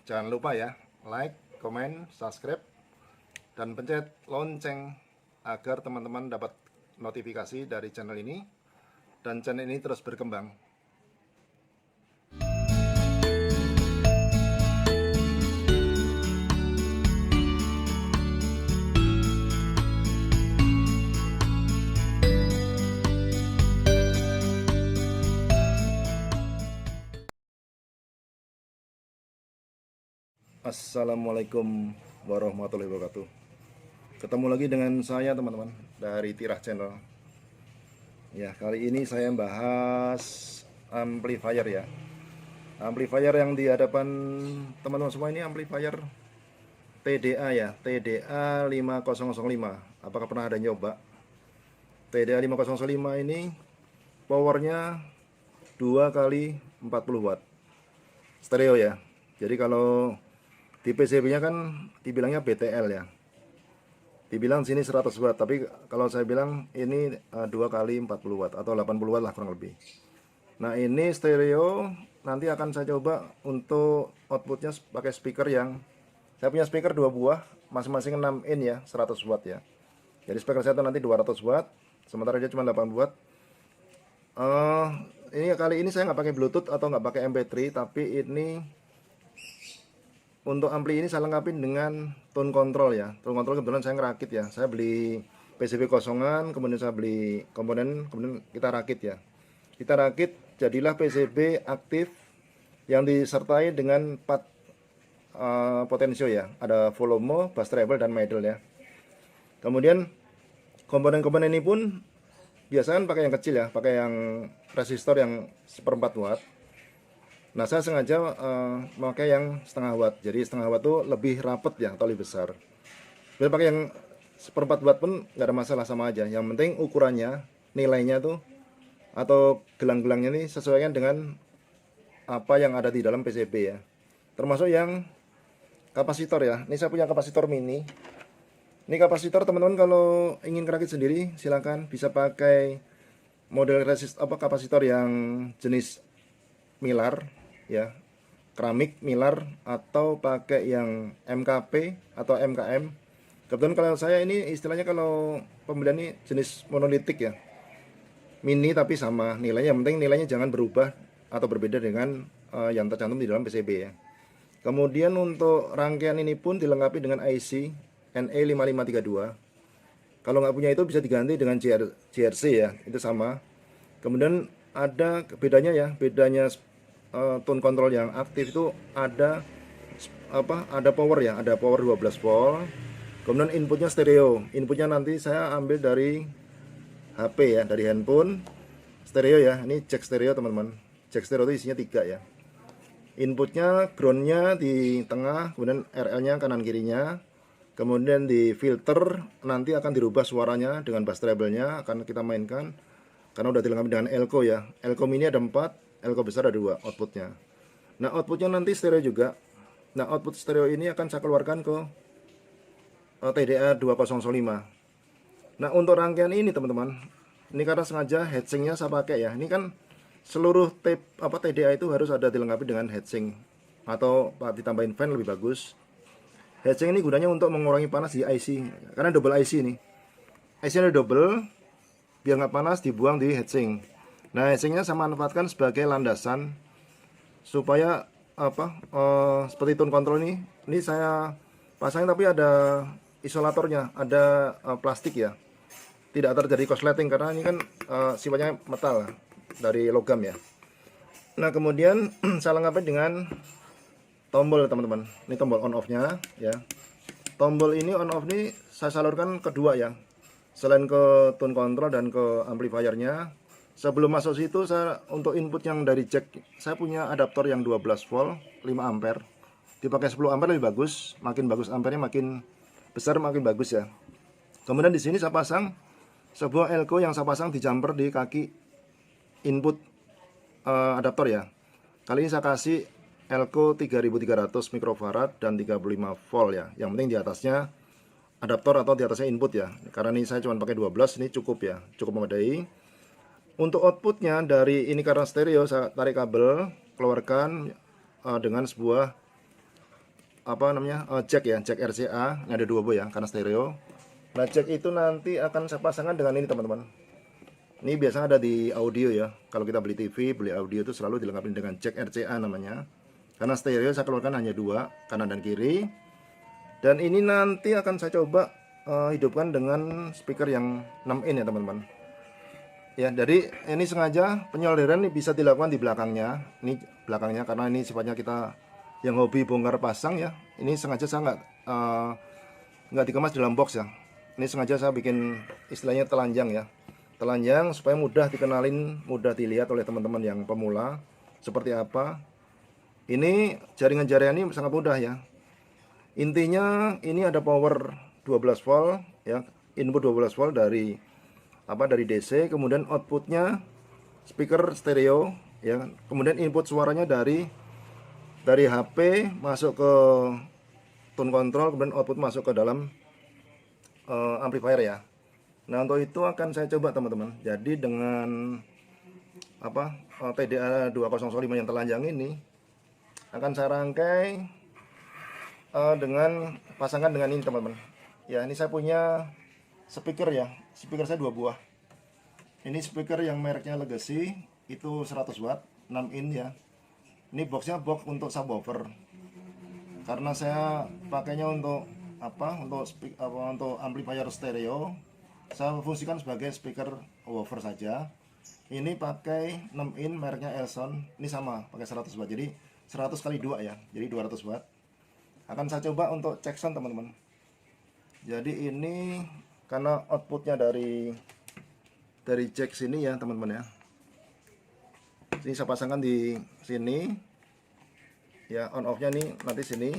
Jangan lupa ya, like, komen, subscribe, dan pencet lonceng agar teman-teman dapat notifikasi dari channel ini dan channel ini terus berkembang. Assalamualaikum warahmatullahi wabarakatuh. Ketemu lagi dengan saya teman-teman dari Tirah Channel. Ya, kali ini saya bahas amplifier ya. Amplifier yang di hadapan teman-teman semua ini amplifier TDA ya, TDA 5005. Apakah pernah ada nyoba? TDA 5005 ini powernya 2 kali 40 watt stereo ya. Jadi kalau di PCB-nya kan dibilangnya BTL ya. Dibilang sini 100 watt, tapi kalau saya bilang ini 2 kali 40 watt atau 80 watt lah kurang lebih. Nah, ini stereo, nanti akan saya coba untuk outputnya pakai speaker yang saya punya speaker 2 buah, masing-masing 6 in ya, 100 watt ya. Jadi speaker saya itu nanti 200 watt, sementara dia cuma 80 watt. Ini kali ini saya nggak pakai Bluetooth atau nggak pakai MP3, tapi ini untuk ampli ini saya lengkapin dengan tone control ya. Tone control kebetulan saya ngerakit ya. Saya beli PCB kosongan, kemudian saya beli komponen, kemudian kita rakit ya. Kita rakit, jadilah PCB aktif yang disertai dengan 4 potensio ya. Ada volume, bass treble, dan middle ya. Kemudian komponen-komponen ini pun biasanya pakai yang kecil ya, pakai yang resistor yang 1/4 watt. Nah, saya sengaja memakai yang 1/2 watt. Jadi 1/2 watt itu lebih rapet ya, atau lebih besar. Bila pakai yang 1/4 watt pun nggak ada masalah, sama aja. Yang penting ukurannya, nilainya tuh atau gelang-gelangnya ini sesuaikan dengan apa yang ada di dalam PCB ya. Termasuk yang kapasitor ya. Ini saya punya kapasitor mini. Ini kapasitor teman-teman kalau ingin rakit sendiri silakan, bisa pakai model kapasitor yang jenis Mylar ya, keramik Mylar, atau pakai yang MKP atau MKM. Kebetulan kalau saya ini istilahnya kalau pembelian ini jenis monolitik ya, mini tapi sama nilainya, yang penting nilainya jangan berubah atau berbeda dengan yang tercantum di dalam PCB ya. Kemudian untuk rangkaian ini pun dilengkapi dengan IC NE5532. Kalau nggak punya itu bisa diganti dengan JRC ya, itu sama. Kemudian ada bedanya ya, bedanya tone control yang aktif itu ada power ya, ada power 12 volt. Kemudian inputnya stereo. Inputnya nanti saya ambil dari HP ya, dari handphone. Stereo ya, ini jack stereo teman-teman. Jack stereo itu isinya 3 ya. Inputnya groundnya di tengah, kemudian RL-nya kanan kirinya. Kemudian di filter nanti akan dirubah suaranya dengan bass treble-nya akan kita mainkan. Karena udah dilengkapi dengan elko ya. Elko mini ada 4, elko besar ada 2 outputnya. Nah, outputnya nanti stereo juga. Nah, output stereo ini akan saya keluarkan ke TDA 2005. Nah, untuk rangkaian ini teman-teman, ini karena sengaja heatsinknya saya pakai ya. Ini kan seluruh TDA itu harus ada dilengkapi dengan heatsink, atau ditambahin fan lebih bagus. Heatsink ini gunanya untuk mengurangi panas di IC, karena double IC ini. IC-nya double, biar nggak panas dibuang di heatsink. Nah, heatsinknya saya manfaatkan sebagai landasan supaya seperti tone control ini saya pasang, tapi ada isolatornya, ada plastik ya, tidak terjadi korsleting karena ini kan sifatnya metal dari logam ya. Nah, kemudian saya lengkapi dengan tombol teman-teman. Ini tombol on off-nya ya. Tombol ini on off ini saya salurkan kedua ya, selain ke tone control dan ke amplifiernya. Sebelum masuk situ, saya untuk input yang dari jack, saya punya adaptor yang 12 volt 5 ampere. Dipakai 10 ampere lebih bagus, makin bagus ampernya, makin besar makin bagus ya. Kemudian di sini saya pasang sebuah elko yang saya pasang di jumper di kaki input adaptor ya. Kali ini saya kasih elko 3300 mikrofarad dan 35 volt ya. Yang penting di atasnya adaptor atau di atasnya input ya. Karena ini saya cuma pakai 12, ini cukup ya, cukup memadai. Untuk outputnya dari ini karena stereo, saya tarik kabel, keluarkan dengan sebuah jack ya, jack RCA yang ada 2 buah ya, karena stereo. Nah, jack itu nanti akan saya pasangkan dengan ini teman-teman. Ini biasanya ada di audio ya. Kalau kita beli TV, beli audio itu selalu dilengkapi dengan jack RCA namanya. Karena stereo saya keluarkan hanya 2, kanan dan kiri. Dan ini nanti akan saya coba hidupkan dengan speaker yang 6 in ya teman-teman. Ya, jadi ini sengaja penyolderan ini bisa dilakukan di belakangnya. Ini belakangnya karena ini sifatnya kita yang hobi bongkar pasang ya. Ini sengaja saya nggak dikemas dalam box ya. Ini sengaja saya bikin istilahnya telanjang ya. Telanjang supaya mudah dikenalin, mudah dilihat oleh teman-teman yang pemula seperti apa. Ini jaringan-jaringan ini sangat mudah ya. Intinya ini ada power 12 volt ya, input 12 volt dari DC, kemudian outputnya speaker stereo ya, kemudian input suaranya dari HP masuk ke tone control, kemudian output masuk ke dalam amplifier ya. Nah, untuk itu akan saya coba teman-teman. Jadi dengan TDA 2005 yang telanjang ini akan saya rangkai dengan pasangan dengan ini teman-teman. Ya, ini saya punya speaker ya, speaker saya 2 buah. Ini speaker yang mereknya Legacy, itu 100 watt, 6 in ya. Ini boxnya box untuk subwoofer. Karena saya pakainya untuk untuk amplifier stereo, saya fungsikan sebagai speaker woofer saja. Ini pakai 6 in mereknya Elson, ini sama, pakai 100 watt. Jadi 100 kali 2 ya, jadi 200 watt. Akan saya coba untuk cek sound teman-teman. Jadi ini karena outputnya dari jack sini ya teman-teman ya. Ini saya pasangkan di sini ya, on off nya nih nanti sini.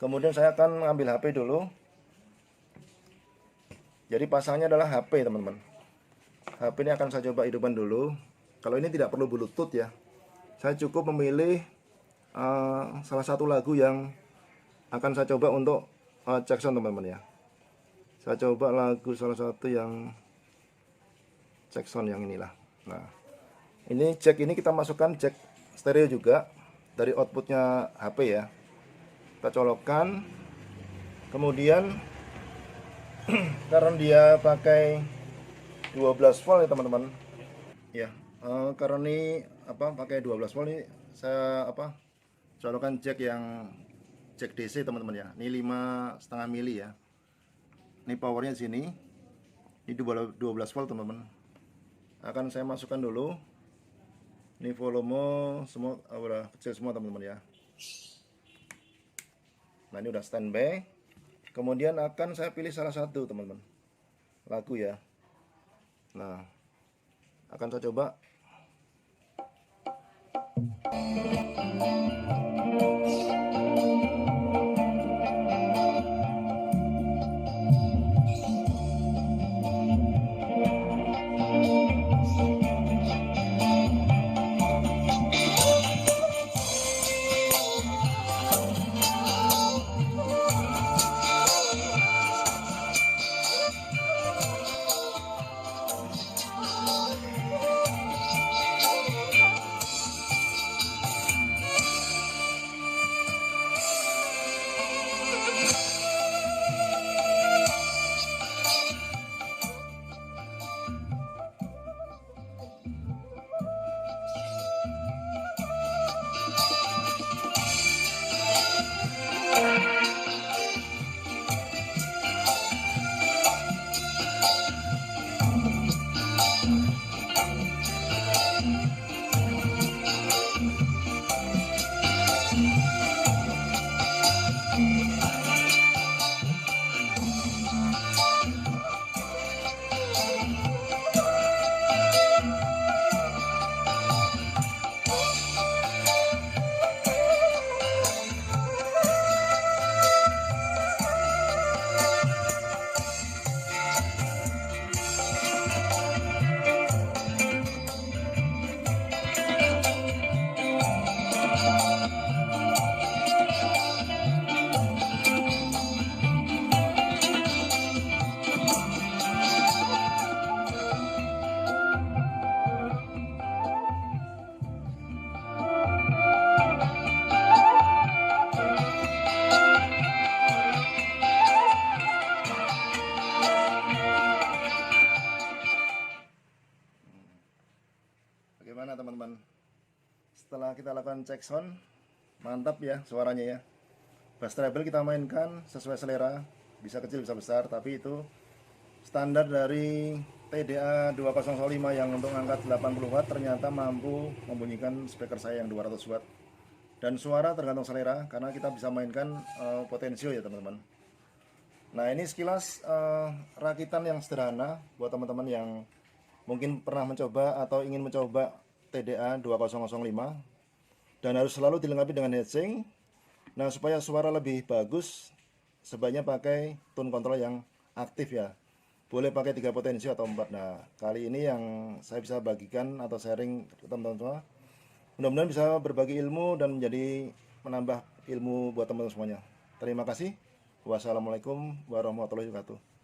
Kemudian saya akan ambil HP dulu. Jadi pasangnya adalah HP teman-teman. HP ini akan saya coba hidupkan dulu. Kalau ini tidak perlu Bluetooth ya, saya cukup memilih salah satu lagu yang akan saya coba untuk cek sound teman-teman ya. Saya coba lagu salah satu yang cek sound yang inilah. Nah, ini jack ini kita masukkan jack stereo juga dari outputnya HP ya. Kita colokkan. Kemudian karena dia pakai 12 volt ya teman-teman. Ya, karena ini pakai 12 volt ini saya colokkan jack yang jack DC teman-teman ya. Ini 5,5 mili ya. Ini powernya di sini. Ini 12 volt teman-teman. Akan saya masukkan dulu. Ini volume semua udah kecil semua teman-teman ya. Nah, ini udah standby. Kemudian akan saya pilih salah satu teman-teman lagu ya. Nah, akan saya coba. Gimana teman-teman? Setelah kita lakukan cek sound, mantap ya suaranya ya. Bass treble kita mainkan sesuai selera, bisa kecil bisa besar, tapi itu standar dari TDA 2005 yang untuk angkat 80 watt ternyata mampu membunyikan speaker saya yang 200 watt. Dan suara tergantung selera karena kita bisa mainkan potensio ya teman-teman. Nah ini sekilas rakitan yang sederhana buat teman-teman yang mungkin pernah mencoba atau ingin mencoba TDA 2005 dan harus selalu dilengkapi dengan heatsink. Nah supaya suara lebih bagus sebaiknya pakai tone control yang aktif ya. Boleh pakai 3 potensi atau 4. Nah kali ini yang saya bisa bagikan atau sharing ke teman-teman semua, mudah-mudahan bisa berbagi ilmu dan menjadi menambah ilmu buat teman-teman semuanya. Terima kasih. Wassalamualaikum warahmatullahi wabarakatuh.